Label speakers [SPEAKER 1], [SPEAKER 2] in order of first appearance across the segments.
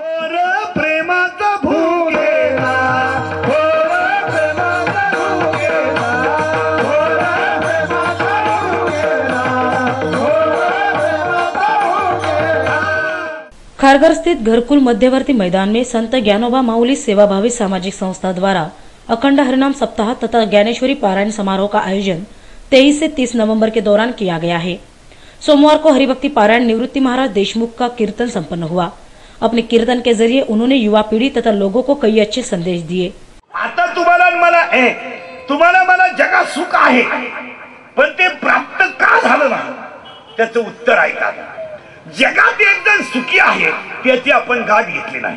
[SPEAKER 1] थोर प्रेमाचा भुकेला, थोर प्रेमाचा भुकेला, थोर प्रेमाचा भुकेला, थोर प्रेमाचा भुकेला।
[SPEAKER 2] खारघर स्थित घरकुल मध्यवर्ती मैदान में संत ज्ञानोबा माउली सेवाभावी सामाजिक संस्था द्वारा अखंड हरिनाम सप्ताह तथा ज्ञानेश्वरी पारायण समारोह का आयोजन 23 से 30 नवंबर के दौरान किया गया है। सोमवार को हरिभक्ति पारायण निवृत्ति महाराज देशमुख का कीर्तन संपन्न हुआ। अपने कीर्तन के जरिए उन्होंने युवा पीढ़ी तथा लोगों को कई अच्छे संदेश दिए।
[SPEAKER 1] आता तुम्हाला मला जगात सुख आहे, पण ते प्राप्त का झालं ना त्याचं उत्तर ऐका। जगात एक जण सुखी आहे त्याची आपण गाठ घेतली नाही।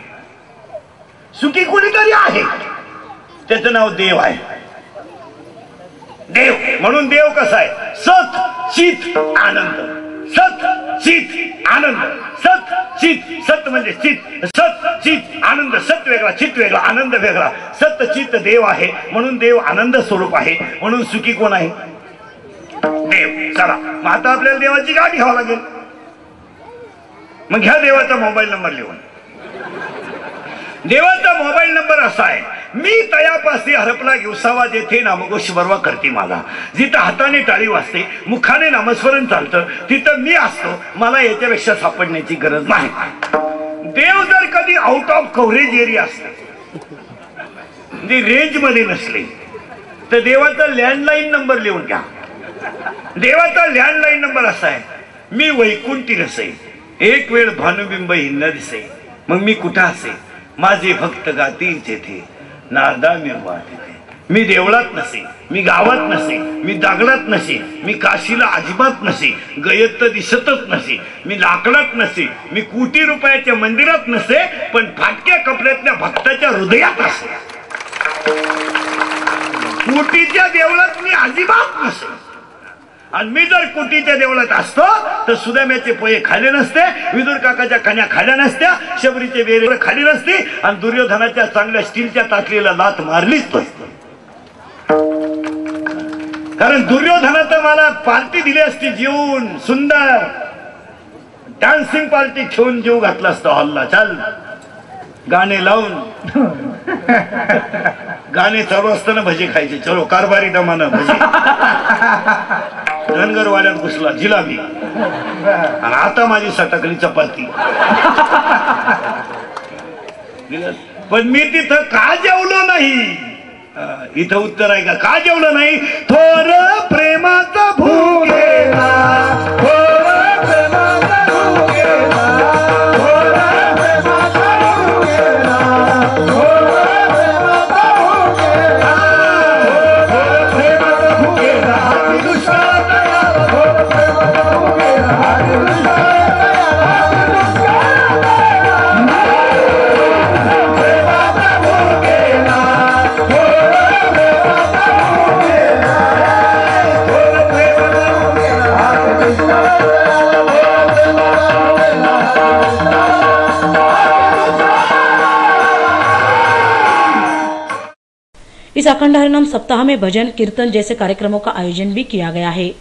[SPEAKER 1] सुखी कोणीतरी आहे, त्याचं नाव देव आहे। देव म्हणून देव कसा आहे? सत चित आनंद, सत चित आनंद, सत चित, सत म्हणजे चित, सत चित आनंद, सत वेगळा चित वेगळा आनंद वेगळा, सत चित देव आहे म्हणून देव आनंद स्वरूप आहे। म्हणून सुखी कोण आहे? देव। चला मग आता आपल्याला देवाची गाठ घ्यावं लागेल। मग घ्या देवाचा मोबाईल नंबर लिहून। देवाचा मोबाईल नंबर असा आहे, मी तयापासी हरपला घेवसावा जेथे नामघोषवरवा करते माझा। जिथं हाताने टाळी वाजते, मुखाने नामस्मरण चालतं, तिथं मी असतो। मला याच्यापेक्षा सापडण्याची गरज नाही। देव जर कधी आउट ऑफ कव्हरेज एरिया असले, म्हणजे रेंज मध्ये नसले, तर देवाचा लँडलाईन नंबर लिहून घ्या। देवाचा लँडलाईन नंबर असा आहे, मी वैकुंठी नसे, एक वेळ भानुबिंब हिंद दिसे, मग मी कुठं असे, माझे भक्त गातील जेथे, नारदा मिरवा तिथे। मी देवळात नसे, मी गावात नसे, मी दागडात नसे, मी काशीला अजिबात नसे, गयत दिसतच नसे, मी लाकडात नसे, मी कोटी रुपयाच्या मंदिरात नसे, पण फाटक्या कपड्यातल्या भक्ताच्या हृदयात असे। कोटीच्या देवळात मी अजिबात नसे, आणि मी जर कोटीच्या देवळात असतो तर सुदाम्याचे पोहे खाल्ले नसते, विदुर काकाच्या कन्या खाल्ल्या नसत्या, शबरीचे बेरे खाली नसते, आणि दुर्योधनाच्या चांगल्या स्टीलच्या ताटलीला लात मारलीच नसते। कारण दुर्योधनाचं मला पार्टी दिली असती, जीवन सुंदर डान्सिंग पार्टी ठेवून जीव घातला असता हॉलला। चल गाणे लावून गाणे चालू असताना भजी खायचे, चलो कारभारी दमानं भजी। धनगरवाड्यात घुसला जिलाबी, आणि आता माझी सटकली चपाती। पण मी तिथं का जेवलो नाही? इथं उत्तर आहे का जेवलो नाही? थोर प्रेमाचा भुकेला, थोर प्रेमाचा भुकेला, थोर प्रेमाचा भुकेला, थोर प्रेमाचा भुकेला, थोर प्रेमाचा भुकेला, हाती दुष्काळ तयार, थोर प्रेमाचा भुकेला, हाती दुष्काळ तयार, हाती दुष्काळ तयार, प्रेमाचा भुकेला,
[SPEAKER 2] इस अखंड हरिनाम सप्ताह में भजन कीर्तन जैसे कार्यक्रमों का आयोजन भी किया गया है।